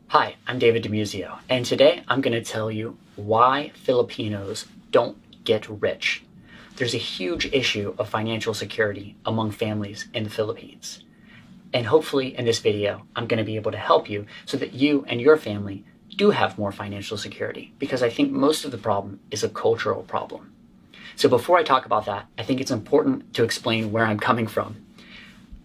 Hi, I'm David DeMuzio, and today I'm going to tell you why Filipinos don't get rich. There's a huge issue of financial security among families in the Philippines. And hopefully in this video, I'm going to be able to help you so that you and your family do have more financial security, because I think most of the problem is a cultural problem. So before I talk about that, I think it's important to explain where I'm coming from.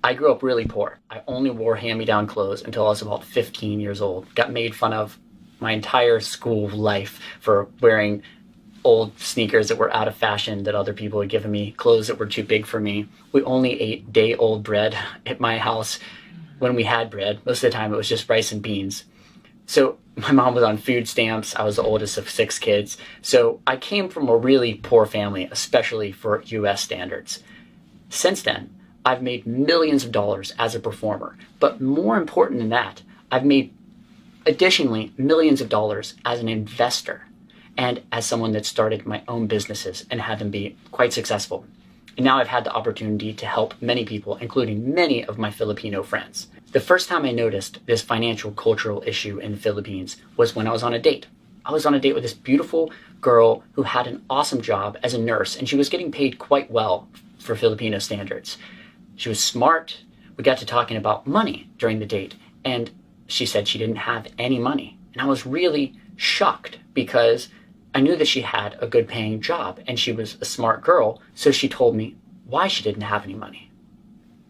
I grew up really poor. I only wore hand-me-down clothes until I was about 15 years old. Got made fun of my entire school life for wearing old sneakers that were out of fashion that other people had given me, clothes that were too big for me. We only ate day-old bread at my house when we had bread. Most of the time it was just rice and beans. So my mom was on food stamps. I was the oldest of 6 kids. So I came from a really poor family, especially for US standards. Since then, I've made millions of dollars as a performer, but more important than that, I've made additionally millions of dollars as an investor and as someone that started my own businesses and had them be quite successful. And now I've had the opportunity to help many people, including many of my Filipino friends. The first time I noticed this financial cultural issue in the Philippines was when I was on a date. I was on a date with this beautiful girl who had an awesome job as a nurse, and she was getting paid quite well for Filipino standards. She was smart. We got to talking about money during the date, and she said she didn't have any money. And I was really shocked because I knew that she had a good paying job and she was a smart girl. So she told me why she didn't have any money.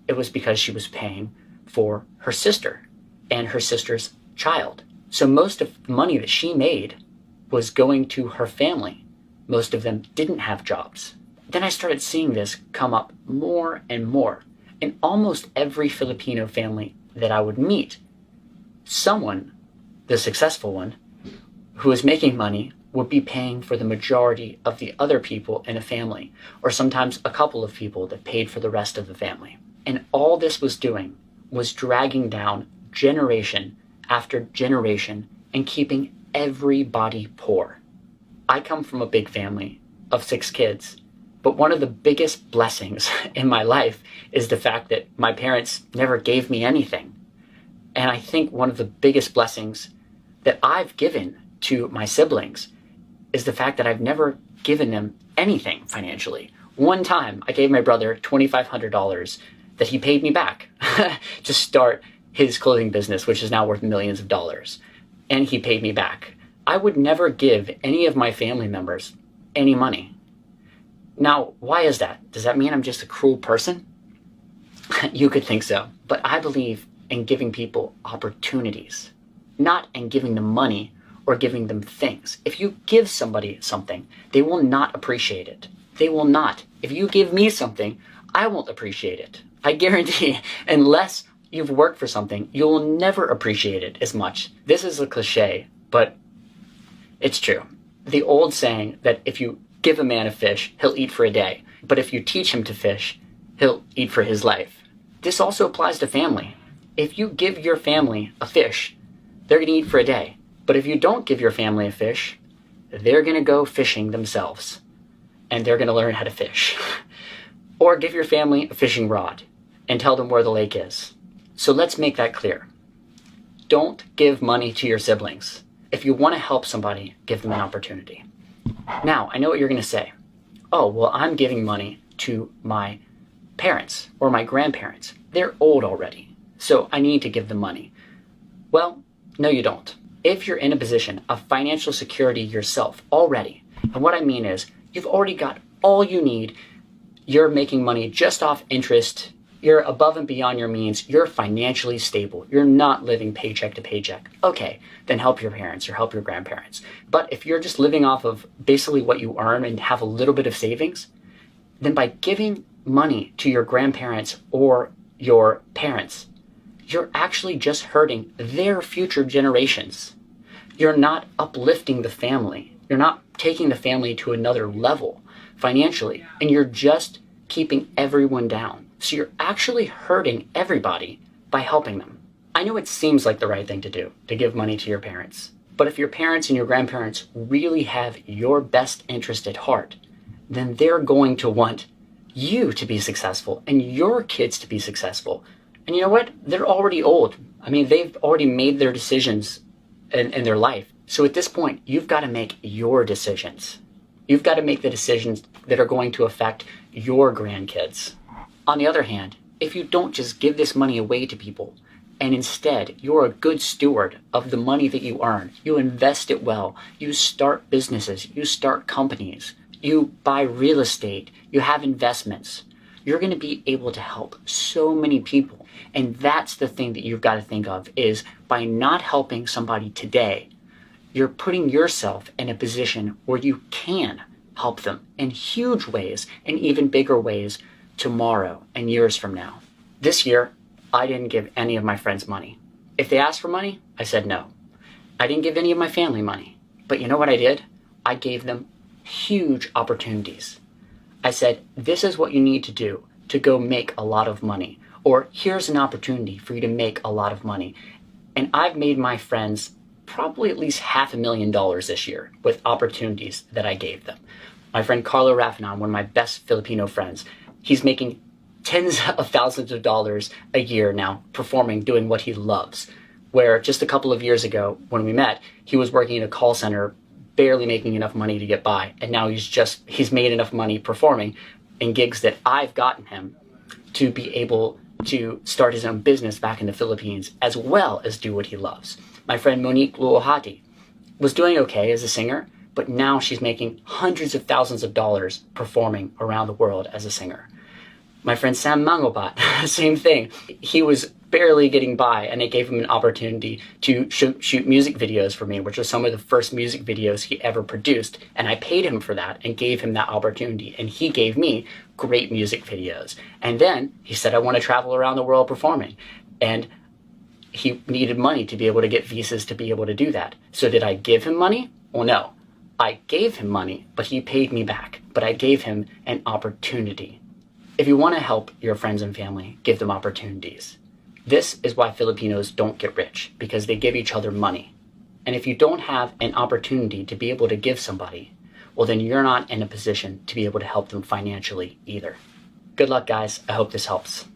It was because she was paying for her sister and her sister's child. So most of the money that she made was going to her family. Most of them didn't have jobs. Then I started seeing this come up more and more. In almost every Filipino family that I would meet, someone, the successful one, who was making money would be paying for the majority of the other people in a family, or sometimes a couple of people that paid for the rest of the family. And all this was doing was dragging down generation after generation and keeping everybody poor. I come from a big family of 6 kids. But one of the biggest blessings in my life is the fact that my parents never gave me anything. And I think one of the biggest blessings that I've given to my siblings is the fact that I've never given them anything financially. One time I gave my brother $2,500 that he paid me back to start his clothing business, which is now worth millions of dollars. And he paid me back. I would never give any of my family members any money. Now, why is that? Does that mean I'm just a cruel person? You could think so. But I believe in giving people opportunities, not in giving them money or giving them things. If you give somebody something, they will not appreciate it. They will not. If you give me something, I won't appreciate it. I guarantee, unless you've worked for something, you will never appreciate it as much. This is a cliche, but it's true. The old saying that if you give a man a fish, he'll eat for a day. But if you teach him to fish, he'll eat for his life. This also applies to family. If you give your family a fish, they're going to eat for a day. But if you don't give your family a fish, they're going to go fishing themselves. And they're going to learn how to fish. Or give your family a fishing rod and tell them where the lake is. So let's make that clear. Don't give money to your siblings. If you want to help somebody, give them an opportunity. Now, I know what you're going to say. Oh, well, I'm giving money to my parents or my grandparents. They're old already, so I need to give them money. Well, no, you don't. If you're in a position of financial security yourself already, and what I mean is you've already got all you need, you're making money just off interest, you're above and beyond your means, you're financially stable, you're not living paycheck to paycheck. Okay, then help your parents or help your grandparents. But if you're just living off of basically what you earn and have a little bit of savings, then by giving money to your grandparents or your parents, you're actually just hurting their future generations. You're not uplifting the family. You're not taking the family to another level financially, and you're just keeping everyone down. So you're actually hurting everybody by helping them. I know it seems like the right thing to do, to give money to your parents. But if your parents and your grandparents really have your best interest at heart, then they're going to want you to be successful and your kids to be successful. And you know what? They're already old. I mean, they've already made their decisions in their life. So at this point, you've got to make your decisions. You've got to make the decisions that are going to affect your grandkids. On the other hand, if you don't just give this money away to people, and instead you're a good steward of the money that you earn, you invest it well, you start businesses, you start companies, you buy real estate, you have investments, you're going to be able to help so many people. And that's the thing that you've got to think of, is by not helping somebody today, you're putting yourself in a position where you can help them in huge ways and even bigger ways tomorrow and years from now. This year, I didn't give any of my friends money. If they asked for money, I said no. I didn't give any of my family money. But you know what I did? I gave them huge opportunities. I said, this is what you need to do to go make a lot of money. Or here's an opportunity for you to make a lot of money. And I've made my friends probably at least $500,000 this year with opportunities that I gave them. My friend Carlo Raffanon, one of my best Filipino friends, he's making tens of thousands of dollars a year now performing, doing what he loves. Where just a couple of years ago when we met, he was working in a call center, barely making enough money to get by. And now he's made enough money performing in gigs that I've gotten him to be able to start his own business back in the Philippines, as well as do what he loves. My friend Monique Luohati was doing okay as a singer, but now she's making hundreds of thousands of dollars performing around the world as a singer. My friend Sam Mangobat, same thing. He was barely getting by, and it gave him an opportunity to shoot music videos for me, which was some of the first music videos he ever produced. And I paid him for that and gave him that opportunity. And he gave me great music videos. And then he said, I want to travel around the world performing. And he needed money to be able to get visas to be able to do that. So did I give him money? Well, no. I gave him money, but he paid me back. But I gave him an opportunity. If you want to help your friends and family, give them opportunities. This is why Filipinos don't get rich, because they give each other money. And if you don't have an opportunity to be able to give somebody, well, then you're not in a position to be able to help them financially either. Good luck, guys. I hope this helps.